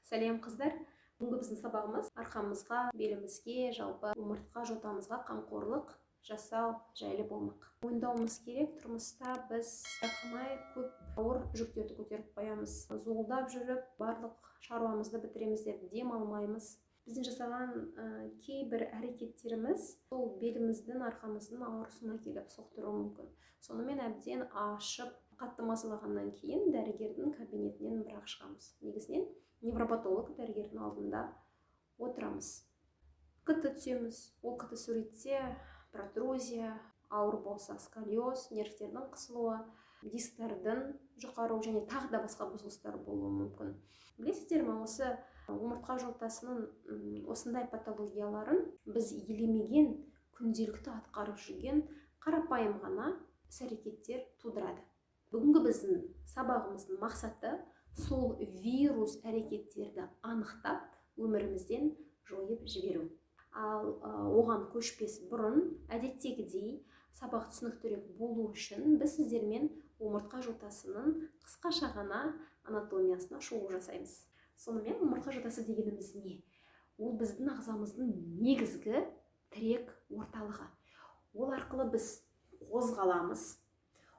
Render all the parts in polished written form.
Сәлем қыздар. Бүгінгі біздің сабағымыз арқамызға, белімізге, жалпы омыртқа жотамызға қамқорлық жасау жайлы болмақ. Мойындауымыз керек, тұрмыста біз байқамай көп ауыр жүктерді көтеріп қоямыз. Зуылдап жүріп, барлық шаруамызды бітіреміз деп дем алмаймыз. Біздің жасаған кейбір әрекеттеріміз сол беліміздің, арқамыздың ауырысуына келіп соқтыруы мүмкін. Сонымен әбден ашып, қатты мазалағаннан кейін дәрігердің кабинетінен бірақ шығамыз. Негізінен невропатолог дәрігердің алдында отырамыз. КТ түсеміз. Ол КТ суретте протрузия, ауыр болса сколиоз, нервтердің қысылуы, дисктардың жұқаруы және тағы да басқа бұзылыстар болуы мүмкін. Білесіздер ме, осы омыртқа жотасының осындай патологияларын біз елемеген, күнделікті атқарып жүрген қарапайым ғана іс-әрекеттер тудырады. Бүгінгі біздің сабағымыздың мақсаты сол вирус әрекеттерді анықтап, өмірімізден жойып жіберу. Ал оған көшпес бұрын, әдеттегідей сабақ түсініктірек болу үшін біз сіздермен омыртқа жотасының қысқаша ғана анатомиясына шолу жасаймыз. Сонымен омыртқа жотасы дегеніміз не? Ол біздің ағзамыздың негізгі тірек орталығы. Ол арқылы біз қозғаламыз.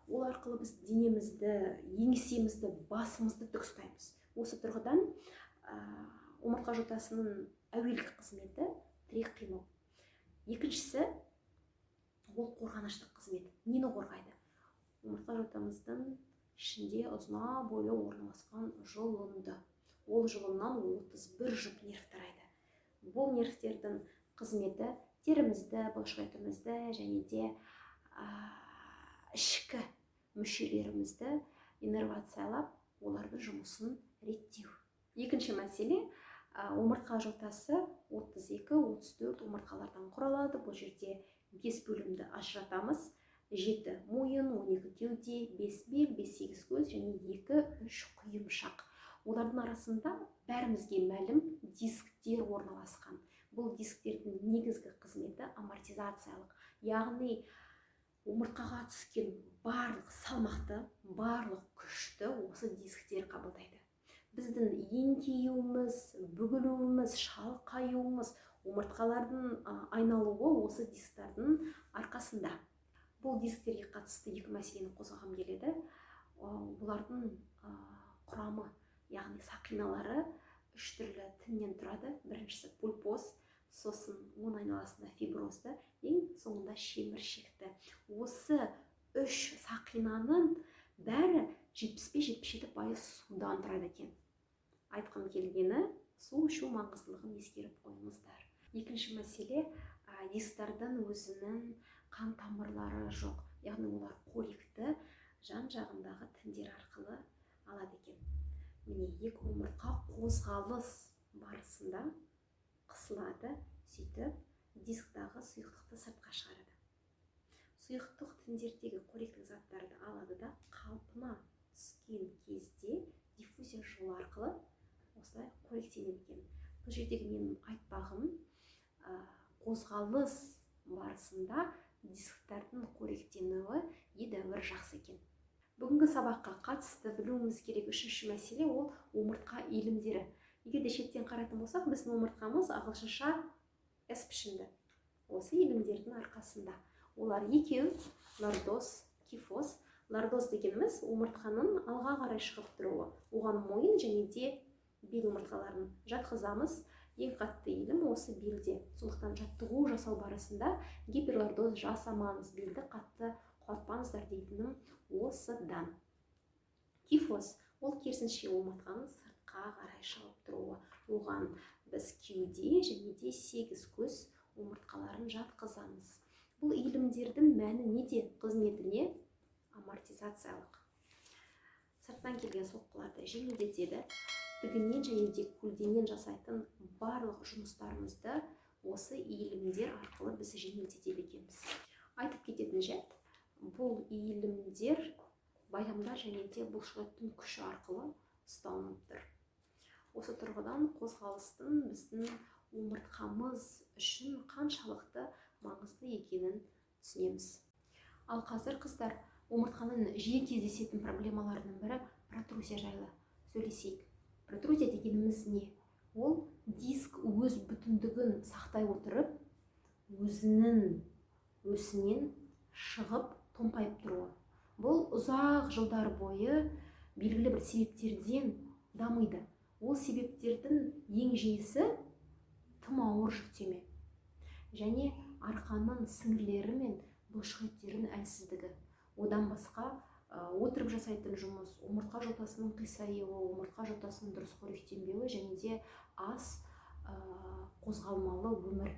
Ол арқылы біз денемізді, еңсемізді, басымызды тік ұстаймыз. Осы тұрғыдан омыртқа жотасының әуелгі қызметі тірек қимыл. Екіншісі ол қорғаныштық қызмет. Нені қорғайды? Омыртқа жотамыздың ішінде ұзына бойлы орналасқан жұлынды. Ол жұлыннан 31 жұп нерв тарайды. Бұл нервтердің қызметі терімізді, бұлшықетімізді және де ішкі мүшелерімізді иннервациялап, олардың жұмысын реттеу. Екінші мәселе, омыртқа жотасы 32-34 омыртқалардан құралады. Бұл жерде 5 бөлімді ажыратамыз. 7 мойын, 12 кеуде, 5 бел, 5-8 көз және 2-3 құйымшақ. Олардың арасында бәрімізге мәлім дисктер орналасқан. Бұл дисктердің негізгі қызметі амортизациялық. Яғни омыртқаға түскен барлық салмақты, барлық күшті осы дисктер қабылдайды. Біздің еңкеюіміз, бүгілуіміз, шалқаюымыз, омыртқалардың айналуы осы дисктардың арқасында. Бұл дисктерге қатысты екі мәселені қозғағым келеді. Бұлардың құрамы, яғни сақиналары 3 түрлі тіннен тұрады. Біріншісі пульпоз, сосын оның айналасында фиброзды, ең соңында шеміршекті. Осы 3 сақинаның бәрі 75-77% судан тұрады екен. Айтқым келгені, су ішу маңыздылығын ескеріп қойыңыздар. Екінші мәселе, дисктардың өзінің қан тамырлары жоқ. Яғни олар қоректі жан-жағындағы тіндер арқылы алады екен. Міне, екі омыртқа қозғалыс барысында қысылады, сөйтіп дисктағы сұйықтықты сыртқа шығарады. Сұйықтық тіндердегі қоректік заттарды алады да қалпына түскен кезде диффузия жолы арқылы осылай қоректенеді екен. Бұл жердегі менің айтпағым, қозғалыс барысында дисктардың қоректенуі едәуір жақсы екен. Бүгінгі сабаққа қатысты білуіміз керек үшінші мәселе ол омыртқа иілімдері. Егер де шеттен қарайтын болсақ, біздің омыртқамыз ағылшынша S пішінді. Осы иілімдердің арқасында. Олар екеу, лордоз, кифоз. Лордоз дегеніміз омыртқаның алға қарай шығып тұруы. Оған мойын және де бел омыртқаларын жатқызамыз. Ең қатты иілім осы белде. Сондықтан жаттығу жасау барысында гиперлордоз жасамаңыз, белді қатты құлатпаңыздар дейтінім осыдан. Кифоз ол керісінше омыртқаның сыртқа қарай шығып тұруы. Оған біз кеуде және де 8 көз омыртқаларын жатқызамыз. Бұл иілімдердің мәні неде? Қызметіне амортизациялық. Сырттан келген соққыларды жеңілдетеді. Тігінен және де көлденен жасайтын барлық жұмыстарымызды осы иілімдер арқылы біз жеңілдетеді екенбіз. Айтып кететін жайт, бұл иілімдер баямдар және де бұлшықеттің күші арқылы ұсталынып тұр. Осы тұрғыдан қозғалыстың біздің омыртқамыз үшін қаншалықты маңызды екенін түсінеміз. Ал қазір қыздар, омыртқаның жиі кездесетін проблемаларының бірі протрузия жайлы сөйлесейік. Протрузия дегеніміз не? Ол диск өз бүтіндігін сақтай отырып, өзінің өсінен шығып томпайып тұруы. Бұл ұзақ жылдар бойы белгілі бір себептерден дамиды. Ол себептердің ең жиісі тым ауыр жүктеме және арқаның сіңірлері мен бұлшықеттерінің әлсіздігі. Одан басқа отырып жасайтын жұмыс, омыртқа жотасының қисаюы, омыртқа жотасының дұрыс қоректенбеуі және де аз қозғалмалы өмір.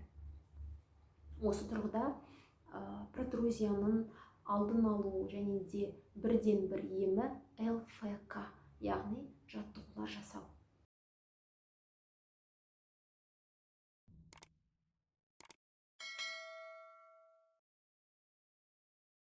Осы тұрғыда протрузияның алдын алу және де бірден бір емі ЛФК, яғни жаттығулар жасау.